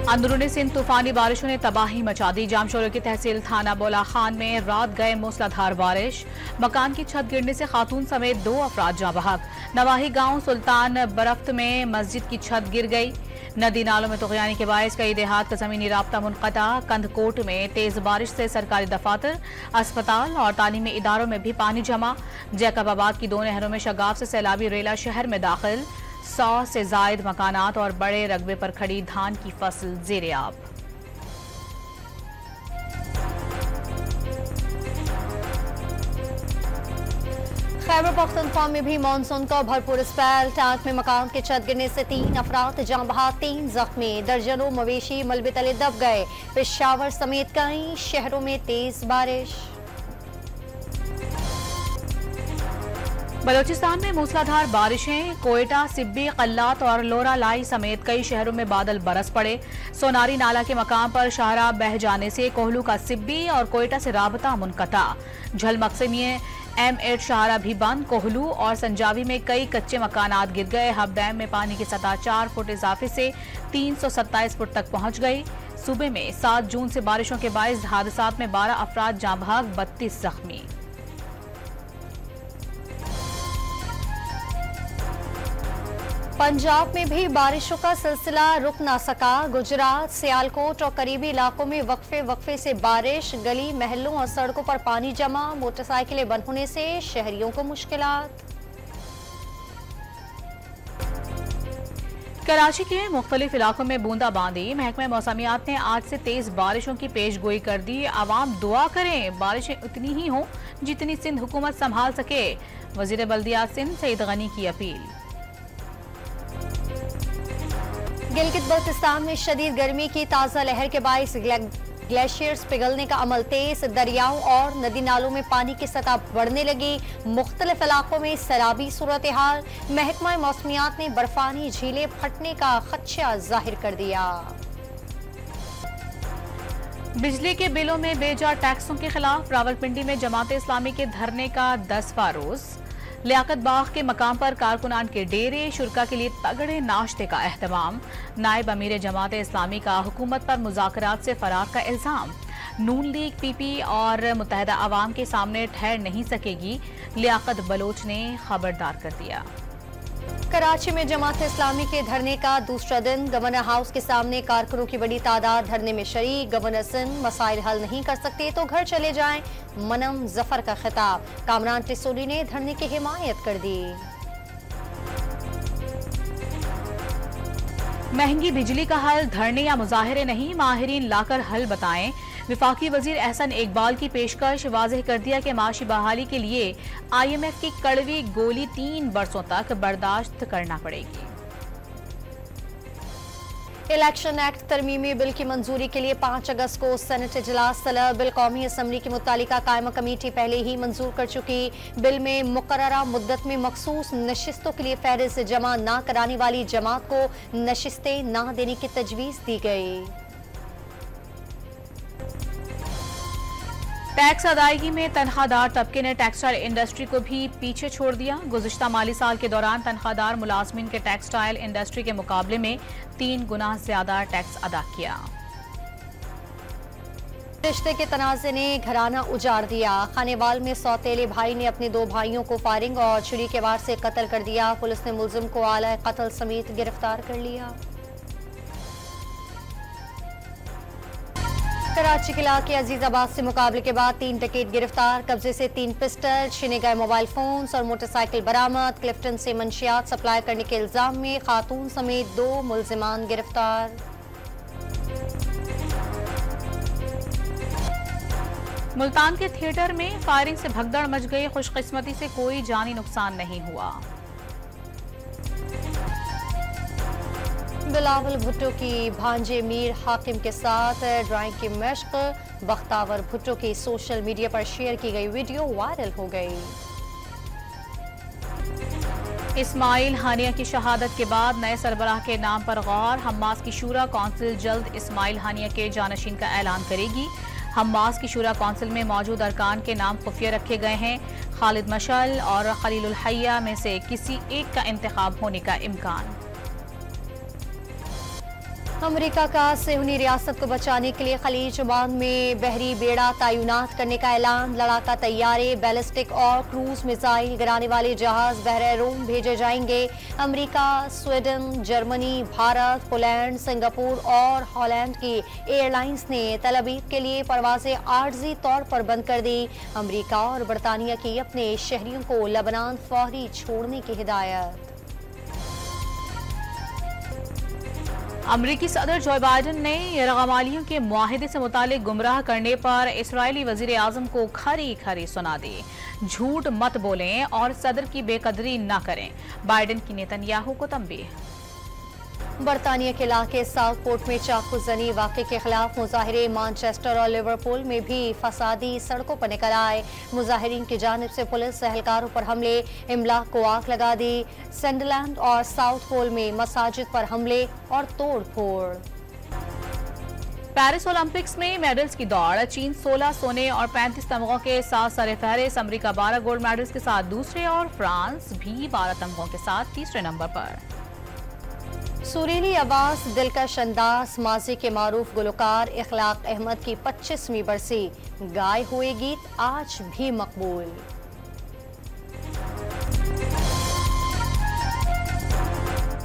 अंदरूनी सिंध तूफानी बारिशों ने तबाही मचा दी। जामशोरो की तहसील थाना बोला खान में रात गए मूसलाधार बारिश, मकान की छत गिरने से खातून समेत 2 अफराद जाँ बहक। नवाही गांव सुल्तान बरफ्त में मस्जिद की छत गिर गई। नदी नालों में तुग़यानी के बायस कई देहात का जमीनी राब्ता मुनक़ता। कंधकोट में तेज बारिश से सरकारी दफातर, अस्पताल और तालीमी इदारों में भी पानी जमा। जैकबाबाद की 2 नहरों में शगाफ से सैलाबी रेला शहर में दाखिल। 100 से जायद मकानात और बड़े रकबे पर खड़ी धान की फसल ज़ेर-ए-आब। खैबर पख्तूनख्वा में भी मानसून का भरपूर स्पेल। टांक में मकान के छत गिरने से 3 अफराद जाँ बहक, 3 जख्मी। दर्जनों मवेशी मलबे तले दब गए। पेशावर समेत कई शहरों में तेज बारिश। बलोचिस्तान में मूसलाधार बारिशें। कोयटा, सिब्बी, कल्लात और लोरा लाई समेत कई शहरों में बादल बरस पड़े। सोनारी नाला के मकाम पर शाहरा बह जाने से कोहलू का सिब्बी और कोयटा से राबता मुनक़ता। झलमक्से में M8 शाहरा भी बंद। कोहलू और संजावी में कई कच्चे मकानात गिर गए। हब डैम में पानी की सतह 4 फुट इजाफे से 327 फुट तक पहुंच गई। सूबे में 7 जून से बारिशों के बायस हादसात में 12 अफराद जाँ बहक, 32 जख्मी। पंजाब में भी बारिशों का सिलसिला रुक ना सका। गुजरात, सियालकोट और करीबी इलाकों में वक्फे से बारिश। गली महलों और सड़कों पर पानी जमा। मोटरसाइकिलें बंद होने से शहरियों को मुश्किलात। कराची के मुख्तलिफ इलाकों में बूंदाबांदी। महकमा मौसमियात ने आज से तेज बारिशों की पेशगोई कर दी। आवाम दुआ करें बारिशें उतनी ही हों जितनी सिंध हुकूमत संभाल सके। वजीर बल्दियात सिंध सईद गनी की अपील। गिलगित बल्तिस्तान में शदीद गर्मी की ताज़ा लहर के बायस ग्लेशियर्स पिघलने का अमल तेज। दरियाओं और नदी नालों में पानी की सतह बढ़ने लगी। मुख्तलिफ इलाकों में सैलाबी सूरत हाल। महकमा मौसमियात ने बर्फानी झीलें फटने का खदशा जाहिर कर दिया। बिजली के बिलों में बेजा टैक्सों के खिलाफ रावलपिंडी में जमात इस्लामी के धरने का 10वां रोज। लियाकत बाग के मकाम पर कारकुनान के डेरे। शुरका के लिए तगड़े नाश्ते का एहतमाम। नायब अमीर जमात इस्लामी का हुकूमत पर मुज़ाकरात से फरार का इल्जाम। नून लीग PP और मुत्तहदा अवाम के सामने ठहर नहीं सकेगी, लियाकत बलोच ने खबरदार कर दिया। कराची में जमात इस्लामी के धरने का दूसरा दिन। गवर्नर हाउस के सामने कारकुनों की बड़ी तादाद धरने में शरीक। गवर्नर सिंध मसाइल हल नहीं कर सकते तो घर चले जाएं, मनम जफर का खिताब। कामरान टिसोली ने धरने की हिमायत कर दी। महंगी बिजली का हल धरने या मुजाहरे नहीं, माहिरीन लाकर हल बताएं। विफाकी वजीर एहसन इकबाल की पेशकश। वाज़ेह कर दिया कि माशी बहाली के लिए IMF की कड़वी गोली 3 बरसों तक बर्दाश्त करना पड़ेगी। इलेक्शन एक्ट तरमीमी बिल की मंजूरी के लिए 5 अगस्त को सेनेट इजलास तलब। बिल कौमी असम्बली की मुत्तालिका कायमा कमेटी पहले ही मंजूर कर चुकी। बिल में मुकर्ररा मुद्दत में मखसूस नशिस्तों के लिए फहरिस्त जमा न कराने वाली जमात को नशिस्तें न देने की तजवीज़ दी गई। टैक्स अदायगी में तनख्वाहदार तबके ने टेक्सटाइल इंडस्ट्री को भी पीछे छोड़ दिया। गुज़िश्ता माली साल के दौरान तनख्वाहदार मुलाजमीन के टेक्सटाइल इंडस्ट्री के मुकाबले में 3 गुना ज्यादा टैक्स अदा किया। रिश्ते के तनाज़े ने घराना उजाड़ दिया। खानेवाल में सौतेले भाई ने अपने 2 भाइयों को फायरिंग और छुरी के वार से कत्ल कर दिया। पुलिस ने मुलजिम को आला कत्ल समेत गिरफ्तार कर लिया। कराची के इलाके अजीजाबाद से मुकाबले के बाद 3 डकैत गिरफ्तार। कब्जे से 3 पिस्टल, छीने गए मोबाइल फोन्स और मोटरसाइकिल बरामद। क्लिफ्टन से मंशियात सप्लाई करने के इल्जाम में खातून समेत 2 मुलजिमान गिरफ्तार। मुल्तान के थिएटर में फायरिंग से भगदड़ मच गई। खुशकिस्मती से कोई जानी नुकसान नहीं हुआ। बिलावल भुट्टो की भांजे मीर हाकिम के साथ ड्राइंग की मशक। बख्तावर भुट्टो की सोशल मीडिया पर शेयर की गई वीडियो वायरल हो गई। इस्माइल हानिया की शहादत के बाद नए सरबराह के नाम पर गौर। हमास की शूरा कौंसिल जल्द इस्माइल हानिया के जानशीन का ऐलान करेगी। हमास की शूरा कौंसिल में मौजूद अरकान के नाम खुफिया रखे गए हैं। खालिद मशल और खलीलुल हय्या में से किसी एक का इंतखाब होने का इम्कान। अमेरिका का सेहूनी रियासत को बचाने के लिए खलीज बांध में बहरी बेड़ा तैनात करने का ऐलान। लड़ाका तैयारे, बैलिस्टिक और क्रूज मिसाइल गिराने वाले जहाज बहरे रूम भेजे जाएंगे। America, Sweden, Germany, Bharat, Poland, Singapore और हॉलैंड की एयरलाइंस ने तल अवीव के लिए परवाजें आर्जी तौर पर बंद कर दी। अमेरिका और बरतानिया की अपने शहरियों को लेबनान फौरी छोड़ने की हिदायत। अमरीकी सदर जो बाइडन ने रकमालियों के मुआहिदे से मुतालिक गुमराह करने पर इसराइली वजीर आजम को खरी खरी सुना दी। झूठ मत बोलें और सदर की बेकदरी न करें, बाइडन की नेतन्याहू को तंबीह। बरतानिया के इलाके साउथपोर्ट में चाकू जनी वाक़े के खिलाफ मुजाहिरे मैनचेस्टर और लिवरपूल में भी फसादी सड़कों पर निकल आए। मुजाहिरीन की जानिब से पुलिस एहलकारों पर हमले, इमलाक को आग लगा दी। सैंडलैंड और साउथपोल में मसाजिद पर हमले और तोड़ फोड़। पेरिस ओलंपिक्स में मेडल्स की दौड़, चीन 16 सोने और 35 तमगों के साथ सरफहरिस्त। अमेरिका 12 गोल्ड मेडल्स के साथ दूसरे और फ्रांस भी 12 तमगों के साथ तीसरे नंबर पर। सुरीली आवाज, दिलकश अंदाज, माजी के मारूफ गुलकार इखलाक अहमद की 25वीं बरसी। गाए हुए गीत आज भी मकबूल।